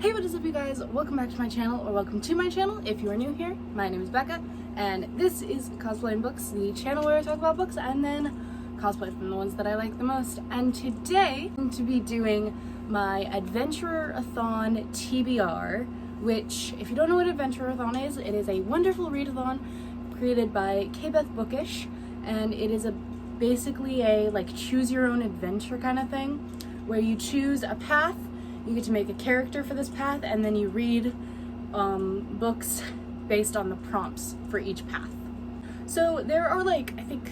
Hey, what is up, you guys? Welcome back to my channel, or welcome to my channel if you are new here. My name is Becca, and this is Cosplay.and.books, the channel where I talk about books and then cosplay from the ones that I like the most. And today, I'm going to be doing my Adventurerathon TBR, which, if you don't know what Adventurerathon is, it is a wonderful readathon created by Bookish, and it is basically a choose your own adventure kind of thing, where you choose a path. You get to make a character for this path, and then you read books based on the prompts for each path. So there are I think,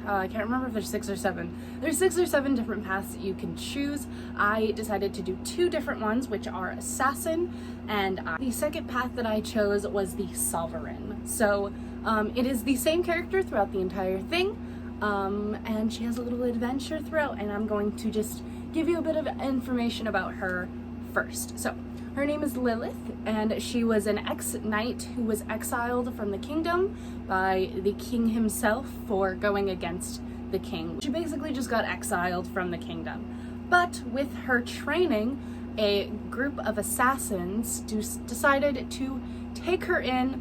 I can't remember if there's 6 or 7. There's 6 or 7 different paths that you can choose. I decided to do 2 different ones, which are Assassin, and the second path that I chose was the Sovereign. So it is the same character throughout the entire thing, and she has a little adventure throughout, and I'm going to just give you a bit of information about her first. So her name is Lilith, and she was an ex-knight who was exiled from the kingdom by the king himself for going against the king. She basically just got exiled from the kingdom. But with her training, a group of assassins decided to take her in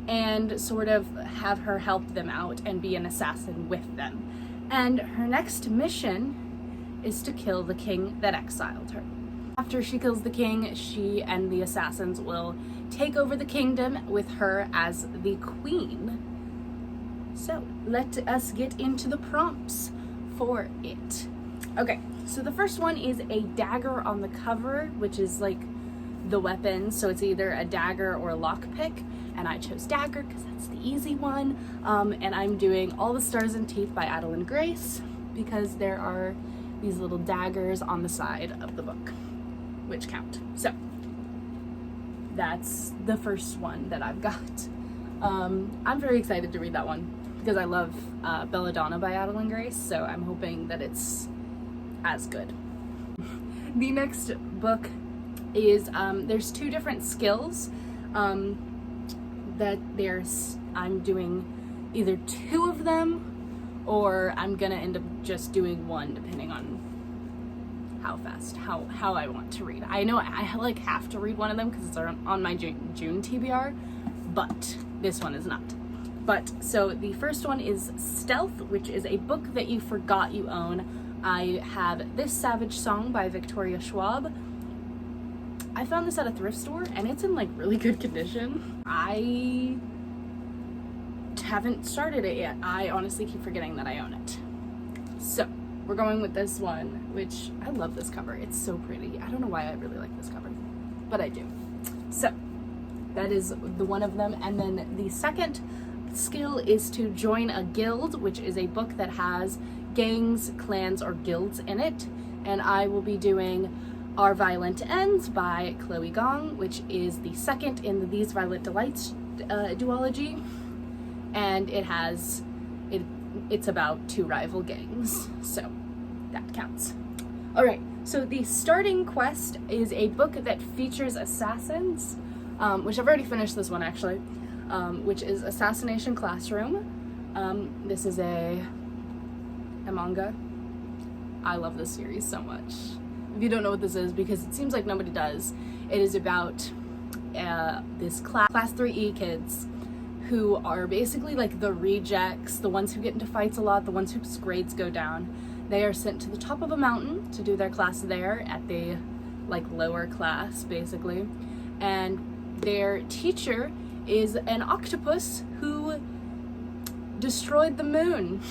and sort of have her help them out and be an assassin with them. And her next mission is to kill the king that exiled her. After she kills the king, she and the assassins will take over the kingdom with her as the queen. So let us get into the prompts for it. Okay, so the first one is a dagger on the cover, which is the weapon. So it's either a dagger or a lockpick, and I chose dagger because that's the easy one. And I'm doing All the Stars and Teeth by Adele Grace because there are these little daggers on the side of the book, which count. So that's the first one that I've got. I'm very excited to read that one because I love Belladonna by Adele Grace, so I'm hoping that it's as good. The next book is, there's 2 different skills that I'm doing either 2 of them, or I'm gonna end up just doing 1 depending on how fast, how I want to read. I know I have to read one of them because it's on my June TBR, but this one is not. But so the first one is Stealth, which is a book that you forgot you own. I have This Savage Song by Victoria Schwab. I found this at a thrift store and it's in really good condition. I haven't started it yet. I honestly keep forgetting that I own it. So we're going with this one, which I love this cover. It's so pretty. I don't know why I really like this cover, but I do. So that is the one of them. And then the second skill is to join a guild, which is a book that has gangs, clans, or guilds in it. And I will be doing Our Violent Ends by Chloe Gong, which is the second in the These Violent Delights duology. And it's about 2 rival gangs, so that counts. All right, so the starting quest is a book that features assassins, which I've already finished this one actually, which is Assassination Classroom. This is a manga. I love this series so much. If you don't know what this is, because it seems like nobody does, it is about this class 3E kids who are basically the rejects, the ones who get into fights a lot, the ones whose grades go down. They are sent to the top of a mountain to do their class there at the lower class basically. And their teacher is an octopus who destroyed the moon.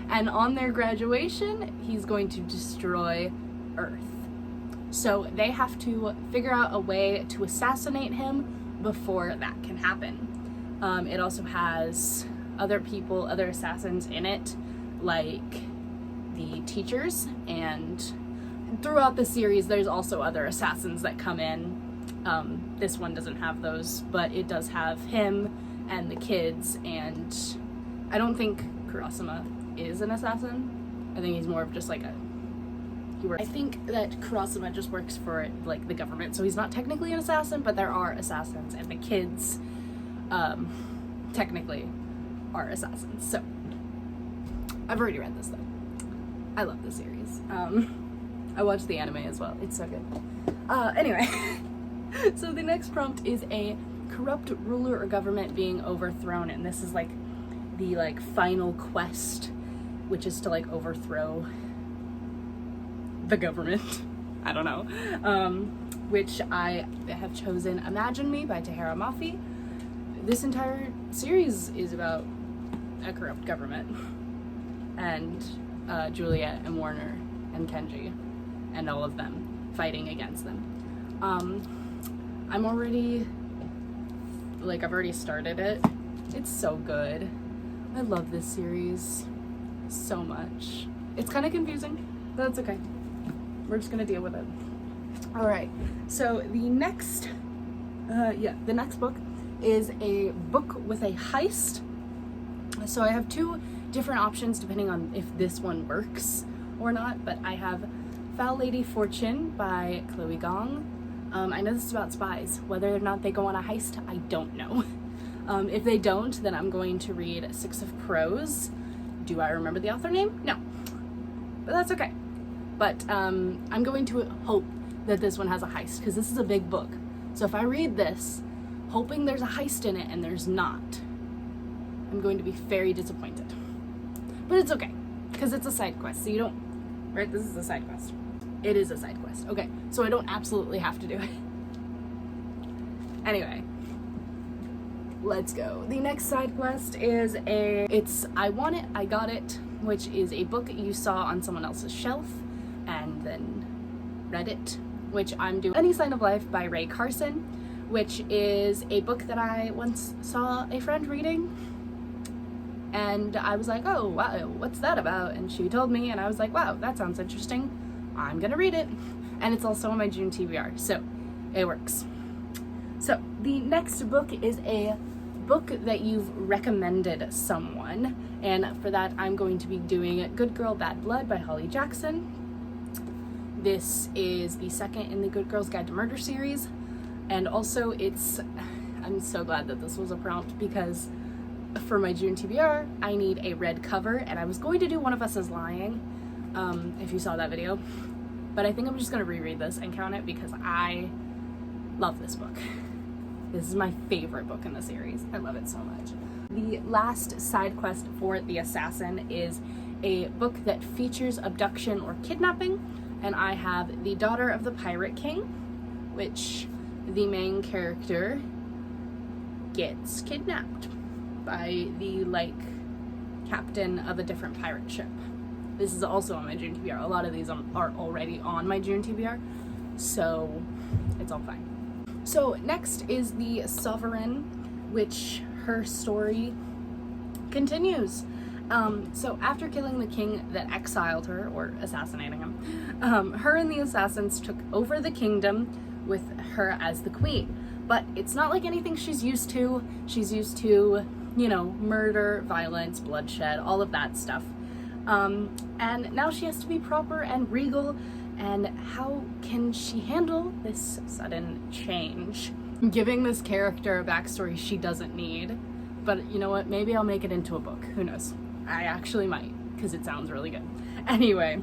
And on their graduation, he's going to destroy Earth. So they have to figure out a way to assassinate him before that can happen. It also has other assassins in it, like the teachers, and throughout the series there's also other assassins that come in. This one doesn't have those, but it does have him and the kids, and I don't think Kurosama is an assassin. I think he's more of just I think that Kurosama just works for the government, so he's not technically an assassin, but there are assassins, and the kids technically are assassins. So I've already read this though. I love this series. I watched the anime as well. It's so good. Anyway, So the next prompt is a corrupt ruler or government being overthrown, and this is like the final quest, which is to overthrow the government. I don't know. Which I have chosen Imagine Me by Tahara Mafi. This entire series is about a corrupt government and Juliet and Warner and Kenji and all of them fighting against them. I'm already I've already started it. It's so good. I love this series so much. It's kind of confusing, but that's okay. We're just gonna deal with it. All right, so the next book is a book with a heist. So I have two different options depending on if this one works or not, but I have Foul Lady Fortune by Chloe Gong. I know this is about spies. Whether or not they go on a heist, I don't know. If they don't, then I'm going to read Six of Crows. Do I remember the author name? No, but that's okay. But I'm going to hope that this one has a heist, because this is a big book. So if I read this, hoping there's a heist in it and there's not, I'm going to be very disappointed. But it's okay, because it's a side quest, so you don't, right? This is a side quest. It is a side quest. Okay, so I don't absolutely have to do it. Anyway, let's go. The next side quest is it's I Want It, I Got It, which is a book you saw on someone else's shelf and then read it, which I'm doing. Any Sign of Life by Ray Carson, which is a book that I once saw a friend reading, and I was like, oh wow, what's that about? And she told me, and I was like, wow, that sounds interesting. I'm gonna read it. And it's also on my June TBR, so it works. So the next book is a book that you've recommended someone, and for that I'm going to be doing Good Girl Bad Blood by Holly Jackson. This is the second in the Good Girls Guide to Murder series, and also I'm so glad that this was a prompt, because for my June TBR I need a red cover, and I was going to do One of Us Is Lying, if you saw that video, but I think I'm just going to reread this and count it because I love this book. This is my favorite book in the series. I love it so much. The last side quest for The Assassin is a book that features abduction or kidnapping, and I have The Daughter of the Pirate King, which the main character gets kidnapped by the captain of a different pirate ship. This is also on my June TBR. A lot of these are already on my June TBR, so it's all fine. So next is The Sovereign, which her story continues. So after killing the king that exiled her, or assassinating him, her and the assassins took over the kingdom with her as the queen. But it's not like anything she's used to. She's used to, murder, violence, bloodshed, all of that stuff. And now she has to be proper and regal, and how can she handle this sudden change? Giving this character a backstory she doesn't need, but you know what, maybe I'll make it into a book, who knows? I actually might, because it sounds really good. Anyway,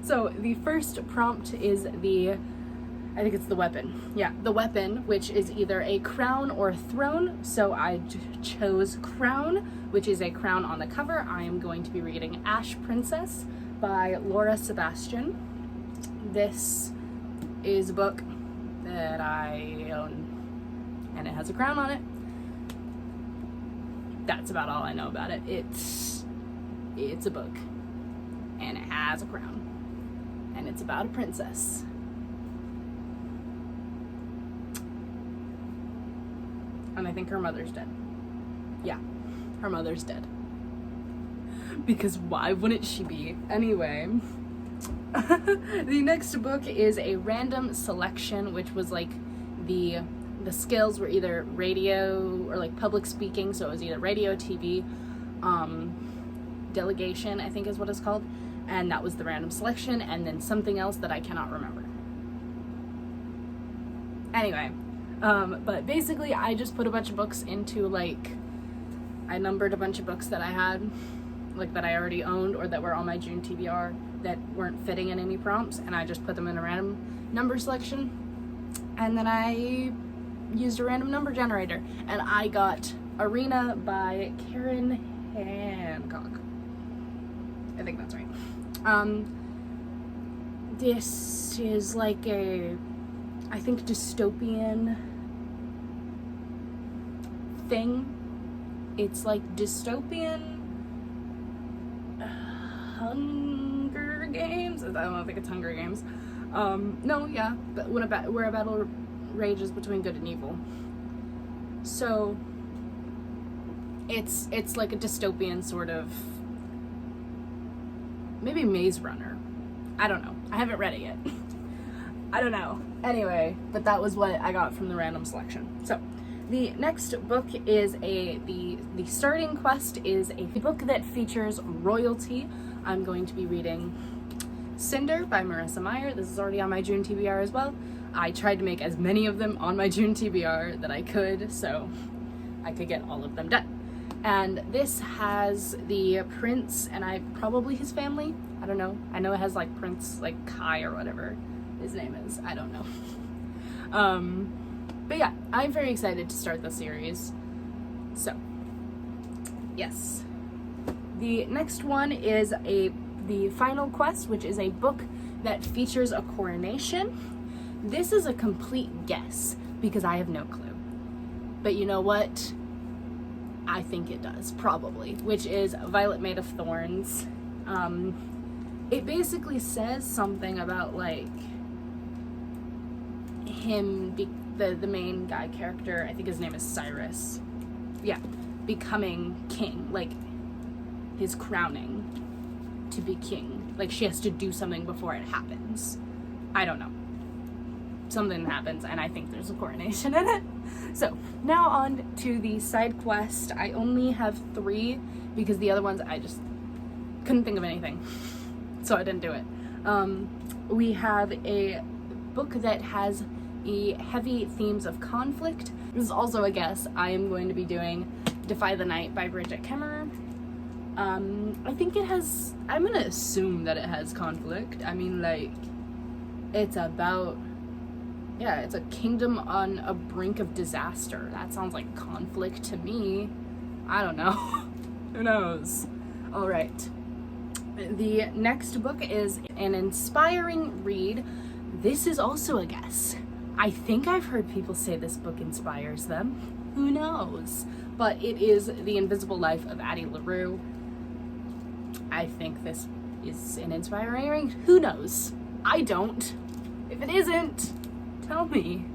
so the first prompt is I think it's the weapon. Yeah, the weapon, which is either a crown or a throne. So I chose crown, which is a crown on the cover. I am going to be reading Ash Princess by Laura Sebastian. This is a book that I own, and it has a crown on it. That's about all I know about it. It's a book, and it has a crown, and it's about a princess. And I think her mother's dead. Yeah, her mother's dead. Because why wouldn't she be? Anyway, the next book is a random selection, which was the skills were either radio or public speaking, so it was either radio, TV, delegation, I think is what it's called, and that was the random selection, and then something else that I cannot remember. Anyway, but basically I just put a bunch of books into I numbered a bunch of books that I had, that I already owned or that were on my June TBR that weren't fitting in any prompts, and I just put them in a random number selection. and then I used a random number generator, and I got Arena by Karen Hancock. I think that's right. This is like a, I think, dystopian thing. It's like dystopian Hunger Games. I don't think it's Hunger Games. No, yeah, but where a battle rages between good and evil. So it's like a dystopian sort of, maybe Maze Runner. I don't know. I haven't read it yet. I don't know. Anyway, but that was what I got from the random selection. So the next book is the starting quest is a book that features royalty. I'm going to be reading Cinder by Marissa Meyer. This is already on my June TBR as well. I tried to make as many of them on my June TBR that I could, so I could get all of them done. And this has the prince and probably his family. I don't know. I know it has like Prince, like Kai or whatever his name is. I don't know. But yeah, I'm very excited to start the series. So, yes. The next one is the final quest, which is a book that features a coronation. This is a complete guess because I have no clue. But you know what? I think it does, probably, which is Violet Made of Thorns. It basically says something about like him, the main guy character, I think his name is Cyrus. Yeah, becoming king, like his crowning to be king. Like she has to do something before it happens. I don't know. Something happens, and I think there's a coronation in it. So now on to the side quest. I only have 3 because the other ones I just couldn't think of anything, so I didn't do it. We have a book that has heavy themes of conflict. This is also a guess. I am going to be doing Defy the Night by Bridget Kemmerer. I think it has, I'm gonna assume that it has conflict. I mean, like, it's about, yeah, it's a kingdom on a brink of disaster. That sounds like conflict to me. I don't know. Who knows? All right. The next book is an inspiring read. This is also a guess. I think I've heard people say this book inspires them. Who knows? But it is The Invisible Life of Addie LaRue. I think this is an inspiring read. Who knows? I don't. If it isn't, tell me.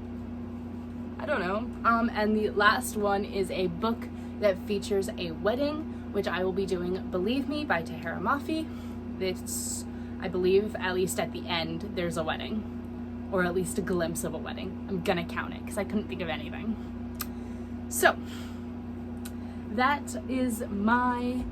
I don't know. And the last one is a book that features a wedding, which I will be doing Believe Me by Tahara Mafi. This, I believe, at least at the end, there's a wedding. Or at least a glimpse of a wedding. I'm gonna count it because I couldn't think of anything. So, that is my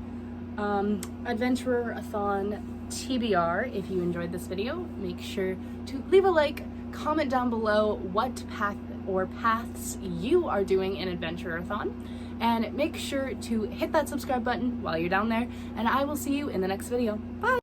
Adventurerathon TBR. If you enjoyed this video, make sure to leave a like, comment down below what path or paths you are doing in Adventurerathon, and make sure to hit that subscribe button while you're down there, and I will see you in the next video. Bye!